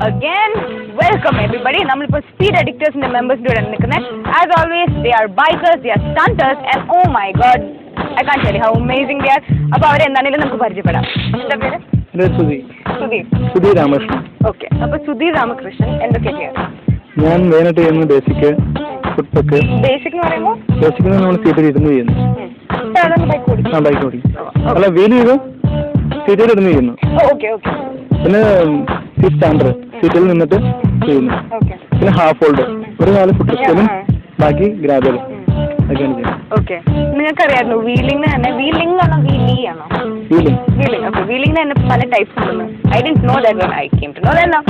Again, welcome everybody. നമ്മളിപ്പോൾ speed അഡിക്റ്റേഴ്സിന്റെ മെമ്പേഴ്സിന്റെ കൂടെ നിൽക്കുന്നത്. As always, they are bikers, they are stunters, and oh my god, I can't tell you how amazing they are. അപ്പോൾ അവരെ എന്താണെങ്കിലും നമുക്ക് പരിചയപ്പെടാം. എന്താ പേര്? സുധീർ രാമകൃഷ്ണൻ. ഓക്കെ, അപ്പോൾ സുധീർ രാമകൃഷ്ണൻ എന്തൊക്കെയാ ചെയ്യാറ്? ഞാൻ മെയിനായിട്ട് ചെയ്യുന്നത് ബേസിക് ഫുഡൊക്കെ. ബേസിക് എന്ന് പറയുമ്പോൾ ബേസിക് നമ്മൾ സീറ്റിൽ ഇരുന്ന് ചെയ്യുന്നു. ബൈക്ക് ഓടിക്കും. അല്ല, വീൽ ചെയ്ത് സീറ്റിൽ ഇരുന്ന് ചെയ്യുന്നു. Okay okay. പിന്നെ സീറ്റ് സ്റ്റാൻഡർ സീറ്റിൽ നിന്നിട്ട് ചെയ്യുന്നു. പിന്നെ ഹാഫ് ഹോൾഡ്, ഒരു കാല് ഫുഡ് സ്റ്റാൻഡും ബാക്കി ഗ്രാബിയൽ ഒക്കെയാണ് ചെയ്യുന്നത്. ഓക്കെ, നിങ്ങൾക്കറിയായിരുന്നു വീലിംഗ് തന്നെ? വീലിംഗ് ആണോ വീലി ആണോ? വീലിംഗ്. വീലിംഗ്. ഓക്കെ, വീലിംഗ് തന്നെ പല ടൈപ്സ് ഉണ്ടെന്ന്. I didn't know that when I came to know that now.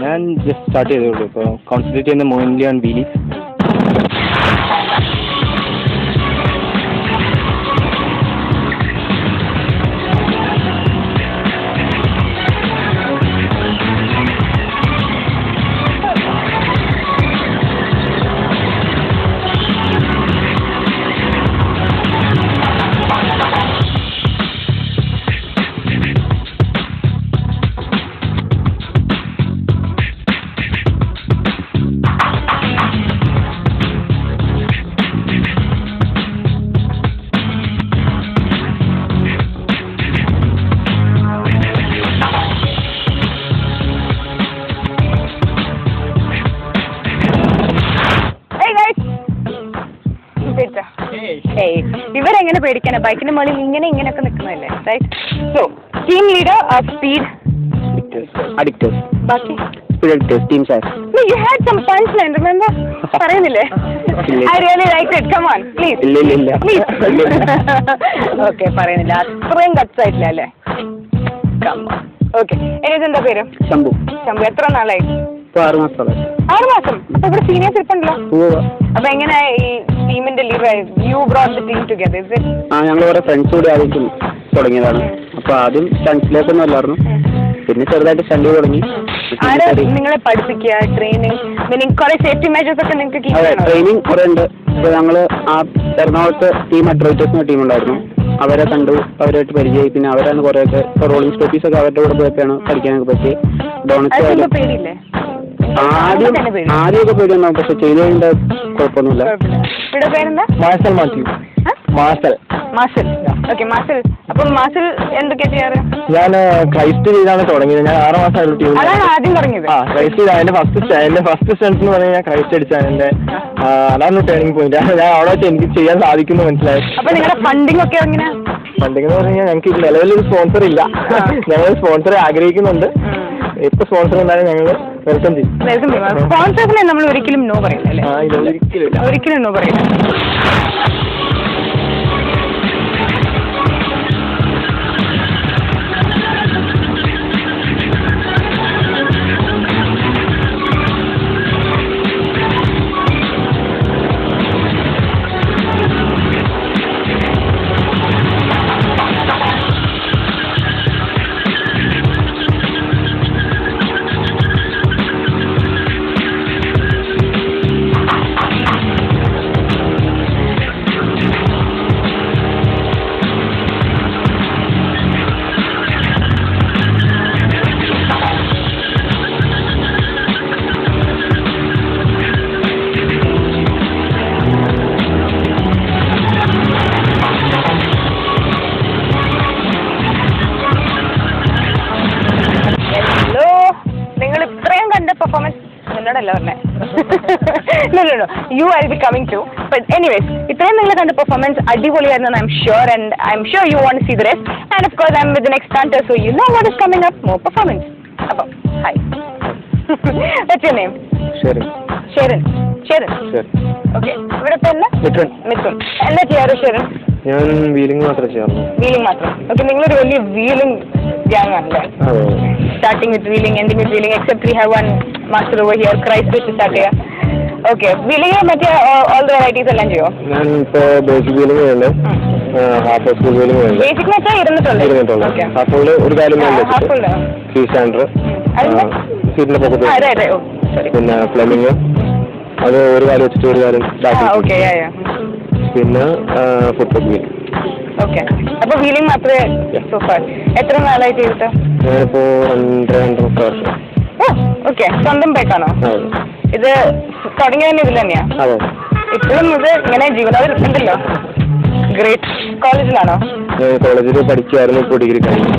ഞാൻ ജസ്റ്റ് സ്റ്റാർട്ട് ചെയ്തോളൂ. ഇപ്പോൾ കോൺസെൻട്രേറ്റ് ചെയ്യുന്ന മോയിൻലി ഓൺ വീലീസ്. ഇവരെങ്ങനെ പേടിക്കാനാ? ബൈക്കിന്റെ മുകളിൽ ഇങ്ങനെയൊക്കെ നിൽക്കുന്നതല്ലേ, right? So team leader of speed addicts. ബാക്കി team chat. You had some punchline, remember? പറയുന്നില്ലേ? I really liked it. Come on, please. ഇല്ല. Okay, പറയുന്നില്ല. അത്രയും കട്ട്സ് ആയിട്ടില്ല അല്ലേ? Come on. Okay. എന്താ പേര്? ശംഭു. എത്ര നാളായി? 6 മാസം. 6 മാസം. അപ്പൊ ഇവിടെ സീനിയേഴ്സ് ഇരിപ്പുണ്ടല്ലോ. അപ്പൊ എങ്ങനെ ഈ ടീമിന്റെ leader? U brought the team together, is it? ഞങ്ങൾ കുറെ ഫ്രണ്ട്സ് കൂടി ആദ്യം തുടങ്ങിയതാണ്. അപ്പൊ ആദ്യം സ്റ്റണ്ട്സിലേക്കൊന്നും അല്ലായിരുന്നു, പിന്നെ ചെറുതായിട്ട് സ്റ്റണ്ട് തുടങ്ങി. നിങ്ങളെ പഠിപ്പിക്കുക, ട്രെയിനിങ്, മീനിങ് കുറെ സേഫ്റ്റി മെഷേഴ്സ് ഒക്കെ നിങ്ങൾക്ക്? ട്രെയിനിങ് കുറെ ഉണ്ട്. ഇപ്പൊ ഞങ്ങള് എറണാകുളത്ത് ടീം അഡ്വൈറ്റേഴ്സ് ടീം ഉണ്ടായിരുന്നു. അവരെ കണ്ടു, അവരായിട്ട് പരിചയമായി. പിന്നെ അവരാണ് കുറെയൊക്കെ റോളിംഗ് സ്റ്റോപ്പീസ് ഒക്കെ അവരുടെ കൂടെ പോയൊക്കെയാണ് പഠിക്കാനൊക്കെ പറ്റി. പേടിയില്ലേ? ആദ്യമൊക്കെ പേടിയുണ്ടാവും, പക്ഷെ ചെയ്ത് കഴിഞ്ഞാൽ കുഴപ്പമൊന്നുമില്ല. ഞാൻ ക്രൈസ്റ്റ് ചെയ്താണ് തുടങ്ങിയത്. ഞാൻ 6 മാസം ആദ്യം തുടങ്ങിയത്. ക്രൈസ്റ്റ് ചെയ്ത എന്റെ ഫസ്റ്റ് സ്റ്റെൻസ് എന്ന് പറഞ്ഞാൽ ഞാൻ ക്രൈസ്റ്റ് അടിച്ചാണ്. എന്റെ അതാണ് ടേണിംഗ് പോയിന്റ്. ഞാൻ അവിടെ വെച്ച് എനിക്ക് ചെയ്യാൻ സാധിക്കുന്നു മനസ്സിലായി. ഫണ്ടിങ് ഒക്കെ ഫണ്ടിങ് എന്ന് പറഞ്ഞാൽ ഞങ്ങൾക്ക് നിലവിലൊരു സ്പോൺസർ ഇല്ല. ഞങ്ങൾ സ്പോൺസറെ ആഗ്രഹിക്കുന്നുണ്ട്. എപ്പോ സ്പോൺസർ ഉണ്ടായാലും ഞങ്ങൾ വെൽക്കം ചെയ്യും. സ്പോൺസേഴ്സിനെ നമ്മൾ ഒരിക്കലും നോ പറയില്ല. ഒരിക്കലും നോ പറയില്ല. പെർഫോമൻസ് നിന്നോടല്ല പറഞ്ഞേ. You I be coming to. But anyways ഇത്രയും നിങ്ങൾ കണ്ട പെർഫോമൻസ് അടിപൊളിയായിരുന്നു. I'm sure and I'm sure you want to see the rest and of course I'm with the next counter so you know what is coming up more performance. അപ്പം hi. What's your name? Sharon. Sharon. Okay. ഇവിടെ പേര് മിഥുൻ. എന്താ ചെയ്യാറ് ഷെറിൻ? ഞാൻ wheeling മാത്രമേ ചെയ്യാറുള്ളൂ. Wheeling മാത്രം. Okay, നിങ്ങളൊരു വലിയ വീലിംഗ് ഗ്യാങ് ആണല്ലേ? Starting with wheeling, ending with wheeling, except we have one master over here Christ വെച്ച് സ്റ്റാർട്ട് ചെയ്യാം. ഓക്കെ, വീലിംഗ് മറ്റേ ഓൾ ദ വെറൈറ്റീസ് എല്ലാം ചെയ്യോ? ഞാൻ ഇപ്പോൾ ബേസിക് വീലിംഗ് ഉണ്ട്, ഹാഫ് സ്കൂൾ വീലിംഗ് ഉണ്ട്. ബേസിക് വെച്ചാൽ ഇരുന്നിട്ടുണ്ട്. ഹാഫ് ഫുള്ള് ഒരു കാര്യം ഹാഫ് ഫുള്ള് സീ സ്റ്റാൻഡർ, സീറ്റിന്റെ പൊക്കത്ത്, പിന്നെ ഫ്ലെമിങ്, അത് ഒരു കാലം വെച്ചിട്ട് ഒരു കാലം, പിന്നെ ഫുട്ബോൾ വീൽ. ഓക്കെ, അപ്പൊ വീലിംഗ് മാത്രമേ സൂപ്പർ. എത്ര നാളായി ചെയ്തിട്ട്? ഞാനിപ്പോ 2.5 വർഷം. ഓക്കെ, സ്വന്തം ബൈക്കാണോ ഇത്? തുടങ്ങിയതന്നെ ഇതിൽ തന്നെയാ? ഇപ്പോഴും ഇത് ഇങ്ങനെ ജീവിതത്തിൽ ഉണ്ടല്ലോ. ഗ്രേറ്റ്. കോളേജിലാണോ? കോളേജിൽ പഠിക്കുമായിരുന്നു, ഇപ്പോൾ ഡിഗ്രി കഴിഞ്ഞു.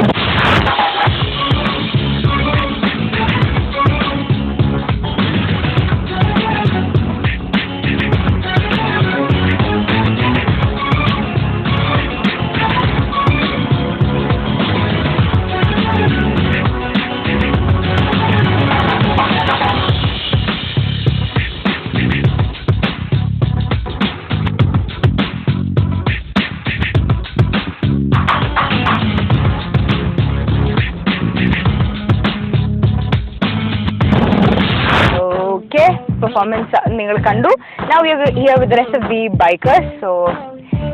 പെർഫോമൻസ് നിങ്ങൾ കണ്ടു. Now we are here with the rest of the bikers. So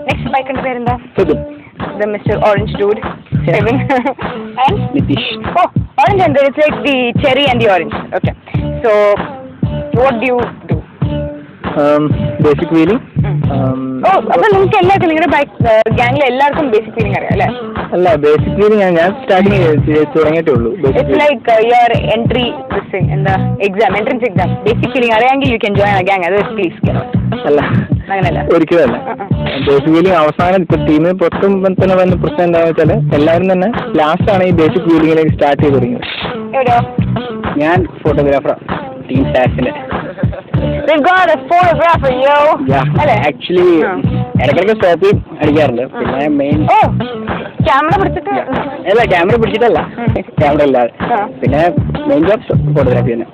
next biker പേരെന്താ? The Mr. Orange dude. Kevin. And Nitish. Oh, orange and it's like the cherry and the orange. Okay. So what do you do? Basic wheeling. അപ്പോൾ നിങ്ങൾക്ക് എല്ലാവർക്കും നിങ്ങളുടെ bike ഗ്യാങ്ങിലെ എല്ലാവർക്കും basic wheeling അറിയാം അല്ലേ? അല്ല, basic wheeling ഞാൻ സ്റ്റാർട്ടിങ് തുടങ്ങിയിട്ടേ ഉള്ളൂ. ഇറ്റ്സ് ലൈക്ക് യുവർ എൻട്രി എന്താ exam, entrance exam. Basic wheeling അറിയാമെങ്കിൽ you can join a gang. അത് പ്ലീസ്. അല്ല, അങ്ങനെയല്ല, ഒരിക്കലും അല്ല. ബേസിക് വീലിംഗ് അവസാനം ഇപ്പൊ ടീമിൽ പുറത്തും തന്നെ വന്ന പ്രശ്നം എന്താണെന്ന് വെച്ചാൽ എല്ലാവരും തന്നെ ലാസ്റ്റ് ആണ് ഈ ബേസിക് വീലിംഗിലേക്ക് സ്റ്റാർട്ട് ചെയ്ത് തുടങ്ങിയത്. എവിടെയോ? ഞാൻ ഫോട്ടോഗ്രാഫർ, ടീം സ്റ്റാക്സിന്റെ. They've got a photographer, yo. Actually ഇടയ്ക്കിടയ്ക്ക് സ്റ്റോപ്പ് അടിക്കാറുണ്ട്. പിന്നെ മെയിൻ ക്യാമറ പിടിച്ചിട്ട് അല്ല, ക്യാമറ പിടിച്ചിട്ടല്ല, ക്യാമറ ഇല്ലാതെ. പിന്നെ മെയിൻ ജോബ് ഫോട്ടോഗ്രാഫി തന്നെ.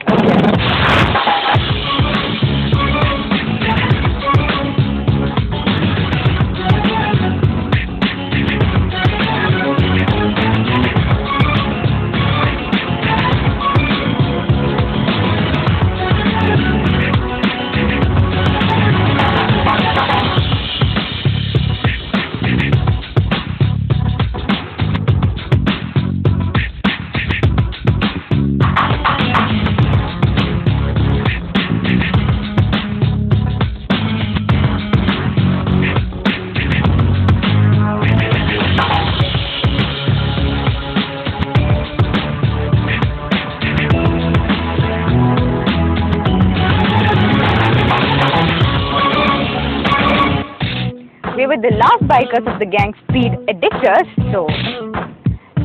We were the last bikers of the gang, Speed Addictors. So,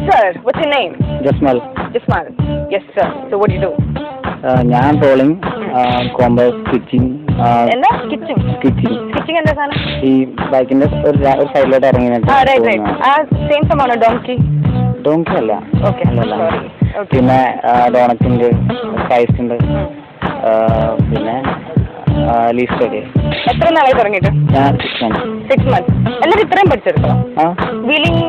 sir, what's your name? Jasmal. Jasmal. Yes, sir. So, what do you do? ഞാൻ rolling, compass, stitching. എന്താ stitching? Stitching എന്താ സാധനം? ഈ ബൈക്കിന്റെ ഒരു സൈഡിലോട്ട് ഇറങ്ങിയിട്ട്. സെയിം സംഭവമാണോ ഡോങ്കി? ഡോങ്കി അല്ല. Okay, sorry. പിന്നെ ഡോണറ്റിന്റെ സ്പൈസ് ഉണ്ട്, പിന്നെ ലീസ്റ്റ്. എത്ര നാളായി തുടങ്ങിയിട്ട്? ഞാൻ 6 months. എല്ലാവരും ഇത്രയും പഠിച്ചെടുത്തോ? വീലിംഗ്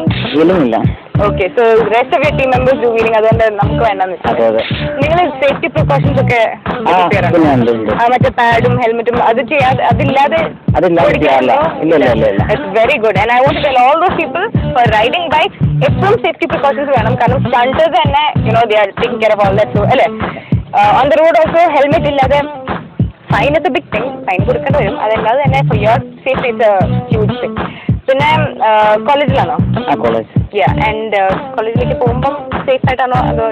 ഇല്ല. Okay, so rest of your team members do wheeling. അതുകൊണ്ട് നമുക്ക് വേണ്ടെന്ന് വെച്ചാൽ നിങ്ങൾ സേഫ്റ്റി പ്രിക്കോഷൻസ് ഒക്കെ മറ്റേ പാഡും ഹെൽമെറ്റും അത് ചെയ്യാതെ അതില്ലാതെ it's very good. And I want to tell all those people for riding bikes എപ്പോഴും സേഫ്റ്റി പ്രിക്കോഷൻസ് വേണം. കാരണം സ്റ്റണ്ടേഴ്സ് തന്നെ they are taking care of all that. So അല്ലേ, on the road also helmet ഇല്ലാതെ fine is a big thing. Fine കൊടുക്കേണ്ടി വരും. അതല്ലാതെ തന്നെ for your safety it's a huge thing. പിന്നെ കോളേജിലാണോ? കോളേജ്. ആൻഡ് കോളേജിലേക്ക് പോകുമ്പോൾ സേഫ് ആയിട്ടാണോ അതോ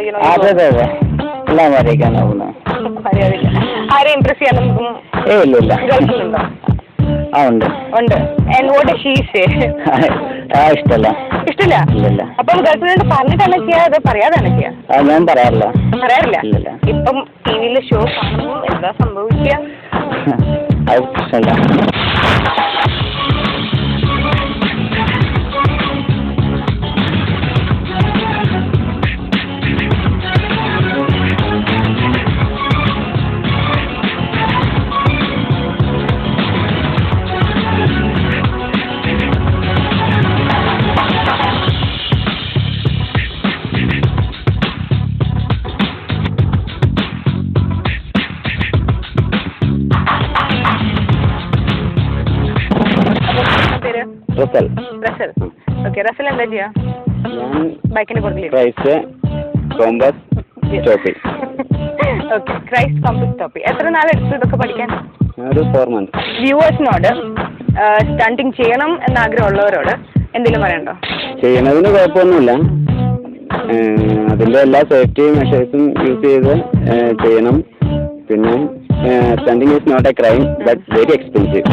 ആരെയും ഇംപ്രസ് ചെയ്യാൻ നമുക്കും ഗേൾഫ്രണ്ടുണ്ടോ? ആ ഉണ്ട്. And what does she say? ഇഷ്ടമല്ല. ഇഷ്ടമില്ല? ഇല്ല. അപ്പം ഗേൾഫ്രണ്ട് പറഞ്ഞിട്ടാണ് ചെയ്യാ അതോ പറയാതാണ് ചെയ്യാ? ഞാൻ പറയാറില്ല. പറയാറില്ല? ഇപ്പം ടിവിയിലെ ഷോ കാണുമ്പോൾ എന്താ സംഭവിക്കുക? അത് പ്രശ്നമില്ല. റസൽ. ഓക്കെ, റസൽ എന്താ ചെയ്യാ? ഞാൻ ബൈക്കിന് പുറകിൽ ക്രൈസ്റ്റ് കോമ്പസ് ടോപ്പി. ഓക്കെ, ക്രൈസ്റ്റ് കോമ്പസ് ടോപ്പി. എത്ര നാളെടുത്തു ഇതൊക്കെ പഠിക്കാൻ? ഒരു 4 months. വ്യൂവേഴ്സിനോട് സ്റ്റണ്ടിങ് ചെയ്യണം എന്നാഗ്രഹമുള്ളവരോട് എന്തെങ്കിലും പറയണ്ടോ? ചെയ്യണതിന് കുഴപ്പമൊന്നുമില്ല. അതിൻ്റെ എല്ലാ സേഫ്റ്റി മെഷേഴ്സും യൂസ് ചെയ്ത് ചെയ്യണം. പിന്നെ stunting is not a crime but very expensive.